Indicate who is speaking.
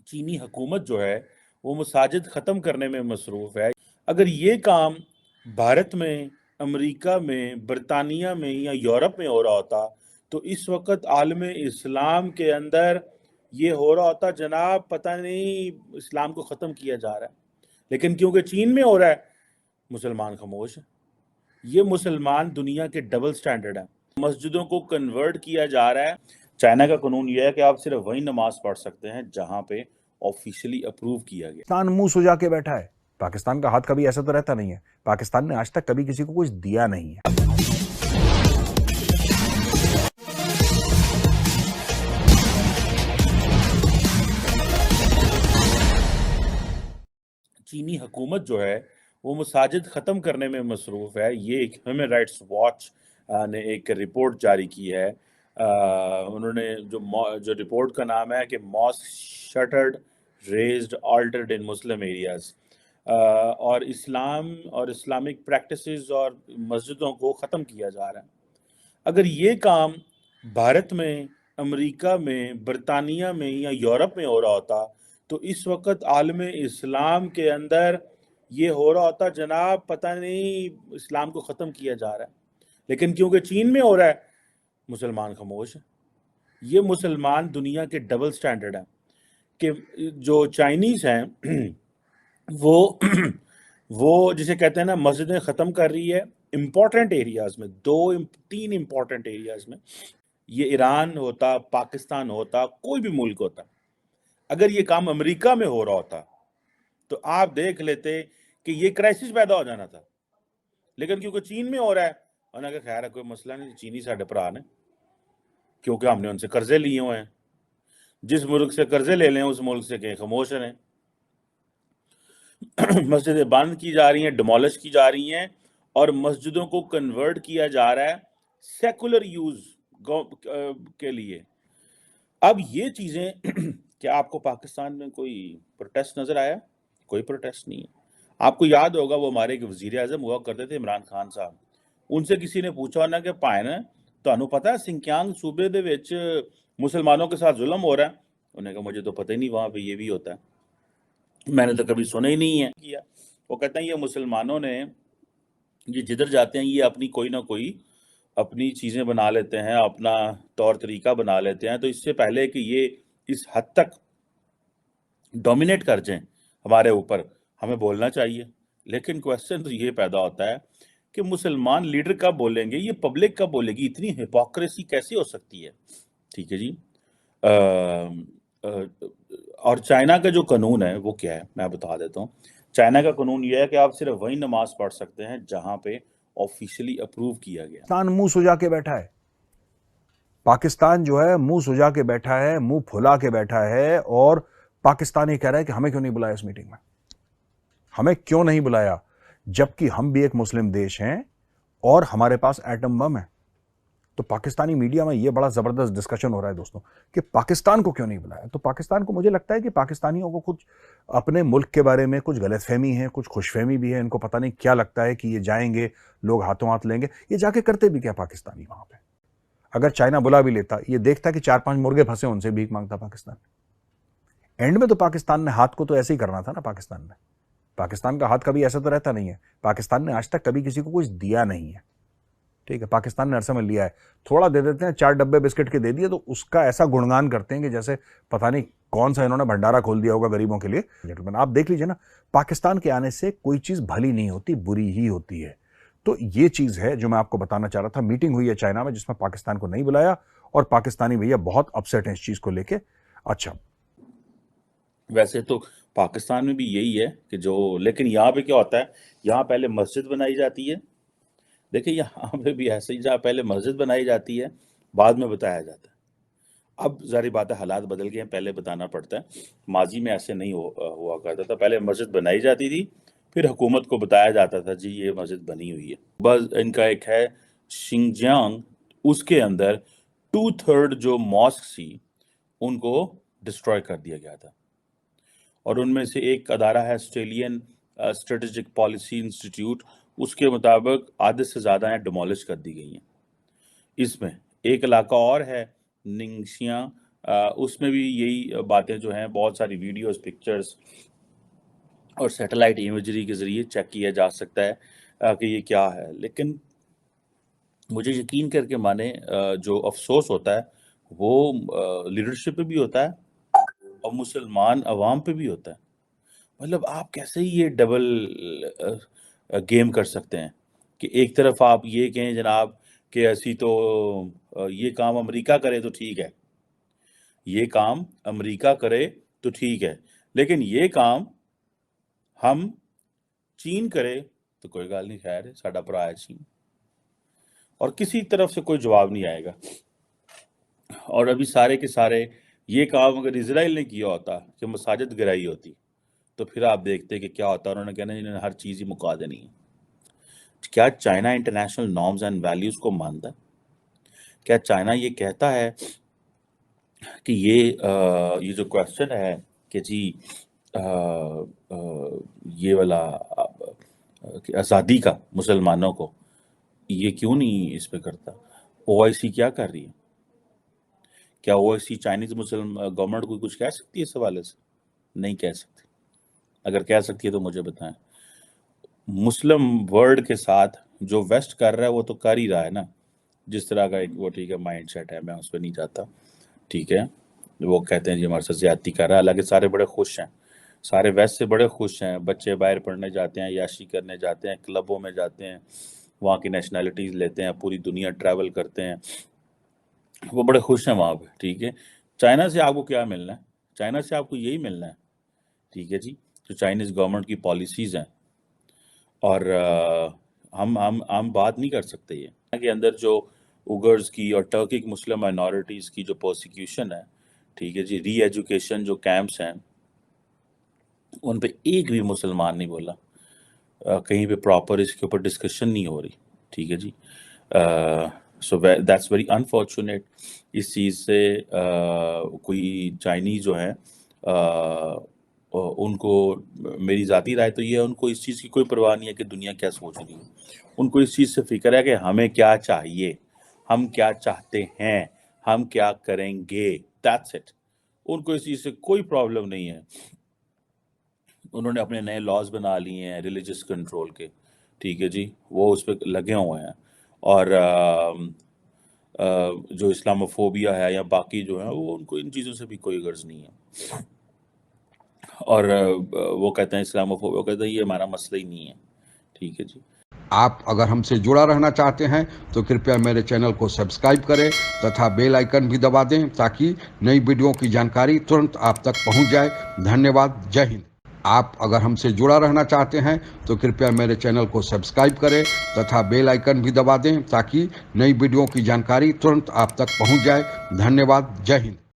Speaker 1: چینی حکومت جو ہے وہ مساجد ختم کرنے میں مصروف ہے۔ اگر یہ کام بھارت میں، امریکہ میں، برطانیہ میں یا یورپ میں ہو رہا ہوتا تو اس وقت عالم اسلام کے اندر یہ ہو رہا ہوتا جناب پتہ نہیں اسلام کو ختم کیا جا رہا ہے، لیکن کیونکہ چین میں ہو رہا ہے مسلمان خاموش ہیں۔ یہ مسلمان دنیا کے ڈبل سٹینڈرڈ ہیں۔ مسجدوں کو کنورٹ کیا جا رہا ہے۔ چائنا کا قانون یہ ہے کہ آپ صرف وہی نماز پڑھ سکتے ہیں جہاں پہ آفیشلی اپروو کیا گیا۔
Speaker 2: پاکستان منہ سجا کے بیٹھا ہے۔ پاکستان کا ہاتھ کبھی ایسا تو رہتا نہیں ہے۔ پاکستان نے آج تک کبھی کسی کو کچھ دیا نہیں ہے۔
Speaker 1: چینی حکومت جو ہے وہ مساجد ختم کرنے میں مصروف ہے۔ یہ ایک ہیومن رائٹس واچ نے ایک رپورٹ جاری کی ہے۔ انہوں نے جو رپورٹ کا نام ہے کہ ماسک شٹرڈ ریزڈ آلٹرڈ ان مسلم ایریاز، اور اسلام اور اسلامک پریکٹسز اور مسجدوں کو ختم کیا جا رہا ہے۔ اگر یہ کام بھارت میں، امریکہ میں، برطانیہ میں یا یورپ میں ہو رہا ہوتا تو اس وقت عالم اسلام کے اندر یہ ہو رہا ہوتا جناب پتہ نہیں اسلام کو ختم کیا جا رہا ہے، لیکن کیونکہ چین میں ہو رہا ہے مسلمان خاموش ہیں۔ یہ مسلمان دنیا کے ڈبل سٹینڈرڈ ہیں کہ جو چائنیز ہیں وہ جسے کہتے ہیں نا مسجدیں ختم کر رہی ہے امپورٹنٹ ایریاز میں، تین امپورٹنٹ ایریاز میں۔ یہ ایران ہوتا، پاکستان ہوتا، کوئی بھی ملک ہوتا، اگر یہ کام امریکہ میں ہو رہا ہوتا تو آپ دیکھ لیتے کہ یہ کرائسس پیدا ہو جانا تھا، لیکن کیونکہ چین میں ہو رہا ہے انہوں نے کہا خیر ہے کوئی مسئلہ نہیں، چینی ساڈے بھرا نے، کیونکہ ہم نے ان سے قرضے لیے ہوئے ہیں، جس ملک سے قرضے لے لیں اس ملک سے کہیں خاموش رہیں۔ مسجدیں بند کی جا رہی ہیں، ڈیمولش کی جا رہی ہیں، اور مسجدوں کو کنورٹ کیا جا رہا ہے سیکولر یوز کے لیے۔ اب یہ چیزیں کیا آپ کو پاکستان میں کوئی پروٹیسٹ نظر آیا؟ کوئی پروٹیسٹ نہیں ہے۔ آپ کو یاد ہوگا وہ ہمارے ایک وزیر اعظم ہوا کرتے تھے عمران خان صاحب، ان سے کسی نے پوچھا ہونا کہ پائن تانوں پتہ ہے سنکیانگ صوبے دے وچ مسلمانوں کے ساتھ ظلم ہو رہا ہے؟ انہوں نے کہا مجھے تو پتہ ہی نہیں وہاں پہ یہ بھی ہوتا ہے، میں نے تو کبھی سنا ہی نہیں ہے کیا۔ وہ کہتے ہیں یہ مسلمانوں نے یہ جدھر جاتے ہیں یہ اپنی کوئی نہ کوئی اپنی چیزیں بنا لیتے ہیں، اپنا طور طریقہ بنا لیتے ہیں، تو اس سے پہلے کہ یہ اس حد تک ڈومینیٹ کر جائیں ہمارے اوپر، ہمیں بولنا چاہیے۔ لیکن کویسچن تو یہ پیدا ہوتا ہے کہ مسلمان لیڈر کب بولیں گے، یہ پبلک کب بولے گی؟ اتنی ہپوکریسی کیسے ہو سکتی ہے؟ ٹھیک ہے جی۔ اور چائنا کا جو قانون ہے وہ کیا ہے میں بتا دیتا ہوں۔ چائنا کا قانون یہ ہے کہ آپ صرف وہی نماز پڑھ سکتے ہیں جہاں پہ آفیشلی اپروو کیا گیا۔
Speaker 2: پاکستان منہ سجا کے بیٹھا ہے۔ پاکستان جو ہے منہ سجا کے بیٹھا ہے، منہ پھلا کے بیٹھا ہے، اور پاکستان یہ کہہ رہا ہے کہ ہمیں کیوں نہیں بلایا اس میٹنگ میں، ہمیں کیوں نہیں بلایا، جبکہ ہم بھی ایک مسلم دیش ہیں اور ہمارے پاس ایٹم بم ہے۔ تو پاکستانی میڈیا میں یہ بڑا زبردست ڈسکشن ہو رہا ہے دوستوں کہ پاکستان کو کیوں نہیں بلایا۔ تو پاکستان کو مجھے لگتا ہے کہ پاکستانیوں کو کچھ اپنے ملک کے بارے میں کچھ غلط فہمی ہے، کچھ خوش فہمی بھی ہے، ان کو پتہ نہیں کیا لگتا ہے کہ یہ جائیں گے لوگ ہاتھوں ہاتھ لیں گے۔ یہ جا کے کرتے بھی کیا پاکستانی وہاں پہ؟ اگر چائنا بلا بھی لیتا، یہ دیکھتا کہ 4-5 مرغے پھنسے ان سے بھیک مانگتا پاکستان۔ اینڈ میں تو پاکستان نے ہاتھ کو تو ایسے ہی کرنا تھا نا۔ پاکستان کا ہاتھ کبھی ایسا تو رہتا نہیں ہے۔ پاکستان نے آج تک کبھی کسی کو کچھ دیا نہیں ہے، ٹھیک ہے؟ پاکستان نے عرصے میں لیا ہے، تھوڑا دے دیتے ہیں، 4 ڈبے بسکٹ کے دے دیے تو اس کا ایسا گنگان کرتے ہیں کہ جیسے پتہ نہیں کون سا انہوں نے بھنڈارا کھول دیا ہوگا غریبوں کے لیے۔ آپ دیکھ لیجئے نا، پاکستان کے آنے سے کوئی چیز بھلی نہیں ہوتی، بری ہی ہوتی ہے۔ تو یہ چیز ہے جو میں آپ کو بتانا چاہ رہا تھا۔ میٹنگ ہوئی ہے چائنا میں جس میں پاکستان کو نہیں بلایا، اور پاکستانی بھیا بہت اپسیٹ ہیں اس چیز کو لے کے۔ اچھا،
Speaker 1: ویسے تو پاکستان میں بھی یہی ہے کہ لیکن یہاں پہ کیا ہوتا ہے، یہاں پہلے مسجد بنائی جاتی ہے۔ دیکھیں یہاں پہ بھی ایسے ہی، جہاں پہلے مسجد بنائی جاتی ہے بعد میں بتایا جاتا ہے۔ اب ظاہر بات ہے حالات بدل گئے ہیں، پہلے بتانا پڑتا ہے۔ ماضی میں ایسے نہیں ہوا کرتا تھا، پہلے مسجد بنائی جاتی تھی پھر حکومت کو بتایا جاتا تھا جی یہ مسجد بنی ہوئی ہے۔ بس ان کا ایک ہے شنجیانگ، اس کے اندر 2/3 جو ماسک تھی ان کو ڈسٹروائے کر دیا گیا تھا، اور ان میں سے ایک ادارہ ہے آسٹریلین اسٹریٹجک پالیسی انسٹیٹیوٹ، اس کے مطابق آدھے سے زیادہ ہیں ڈیمولش کر دی گئی ہیں۔ اس میں ایک علاقہ اور ہے ننگشیاں اس میں بھی یہی باتیں جو ہیں بہت ساری ویڈیوز پکچرز اور سیٹلائٹ ایمیجری کے ذریعے چیک کیا جا سکتا ہے کہ یہ کیا ہے. لیکن مجھے یقین کر کے مانے جو افسوس ہوتا ہے وہ لیڈرشپ پہ بھی ہوتا ہے اور مسلمان عوام پہ بھی ہوتا ہے. مطلب آپ کیسے ہی یہ ڈبل گیم کر سکتے ہیں کہ ایک طرف آپ یہ کہیں جناب کہ ایسی تو یہ کام امریکہ کرے تو ٹھیک ہے، یہ کام امریکہ کرے تو ٹھیک ہے، لیکن یہ کام ہم چین کرے تو کوئی گل نہیں، خیر ہے ساڈا بھرا ہے چین، اور کسی طرف سے کوئی جواب نہیں آئے گا. اور ابھی سارے کے سارے یہ کام اگر اسرائیل نے کیا ہوتا کہ مساجد گرائی ہوتی تو پھر آپ دیکھتے کہ کیا ہوتا. انہوں نے کہنا انہوں نے ہر چیز ہی مکا دینی ہے. کیا China international norms and values کو مانتا ہے؟ کیا چائنا یہ کہتا ہے کہ یہ جو کویسچن ہے کہ جی یہ والا آزادی کا مسلمانوں کو، یہ کیوں نہیں اس پہ کرتا؟ او آئی سی کیا کر رہی ہے؟ کیا او آئی سی چائنیز مسلم گورنمنٹ کو کچھ کہہ سکتی ہے اس حوالے سے؟ نہیں کہہ سکتی. اگر کہہ سکتی ہے تو مجھے بتائیں. مسلم ورلڈ کے ساتھ جو ویسٹ کر رہا ہے وہ تو کر ہی رہا ہے نا، جس طرح کا ایک وہ ٹھیک ہے مائنڈ سیٹ ہے، میں اس پہ نہیں جاتا. ٹھیک ہے، وہ کہتے ہیں جی ہمارے ساتھ زیادتی کر رہا ہے، حالانکہ سارے بڑے خوش ہیں، سارے ویسٹ سے بڑے خوش ہیں. بچے باہر پڑھنے جاتے ہیں، عیاشی کرنے جاتے ہیں، کلبوں میں جاتے ہیں، وہاں کی نیشنلٹیز لیتے ہیں، پوری دنیا ٹریول کرتے ہیں، وہ بڑے خوش ہیں وہاں پہ. ٹھیک ہے، چائنا سے آپ کو کیا ملنا ہے؟ چائنا سے آپ کو یہی ملنا ہے. ٹھیک ہے جی، جو چائنیز گورنمنٹ کی پالیسیز ہیں. اور ہم بات نہیں کر سکتے یہ کہ اندر جو اوگرز کی اور ٹرکک مسلم مائنورٹیز کی جو پروسیکیوشن ہے، ٹھیک ہے جی، ری ایجوکیشن جو کیمپس ہیں ان پہ ایک بھی مسلمان نہیں بولا، کہیں پہ پراپر اس کے اوپر ڈسکشن نہیں ہو رہی. ٹھیک ہے جی، سو دیٹس ویری انفارچونیٹ. اس چیز سے کوئی چائنیز جو ہیں ان کو، میری ذاتی رائے تو یہ ہے، ان کو اس چیز کی کوئی پرواہ نہیں ہے کہ دنیا کیا سوچ رہی ہے. ان کو اس چیز سے فکر ہے کہ ہمیں کیا چاہیے، ہم کیا چاہتے ہیں، ہم کیا کریں گے. That's it. ان کو اس چیز سے کوئی پرابلم نہیں ہے. انہوں نے اپنے نئے لاز بنا لیے ہیں ریلیجس کنٹرول کے. ٹھیک ہے جی، وہ اس پہ لگے ہوئے ہیں. اور جو اسلاموفوبیا ہے یا باقی جو ہیں، وہ ان کو ان چیزوں سے بھی کوئی غرض نہیں ہے. اور وہ کہتے ہیں اسلاموفوبیا، وہ کہتے ہیں یہ ہمارا مسئلہ ہی نہیں ہے. ٹھیک ہے جی.
Speaker 3: آپ اگر ہم سے جڑا رہنا چاہتے ہیں تو کرپیا میرے چینل کو سبسکرائب کریں تتھا بیل آئیکن بھی دبا دیں تاکہ نئی ویڈیو کی جانکاری ترنت آپ تک پہنچ جائے. دھنیہ واد. جے ہند. آپ اگر ہم سے جڑا رہنا چاہتے ہیں تو کرپیا میرے چینل کو سبسکرائب کریں تتھا بیل آئیکن بھی دبا دیں تاکہ نئی ویڈیو کی جانکاری ترنت آپ تک پہنچ جائے. دھنیہ واد. جے ہند.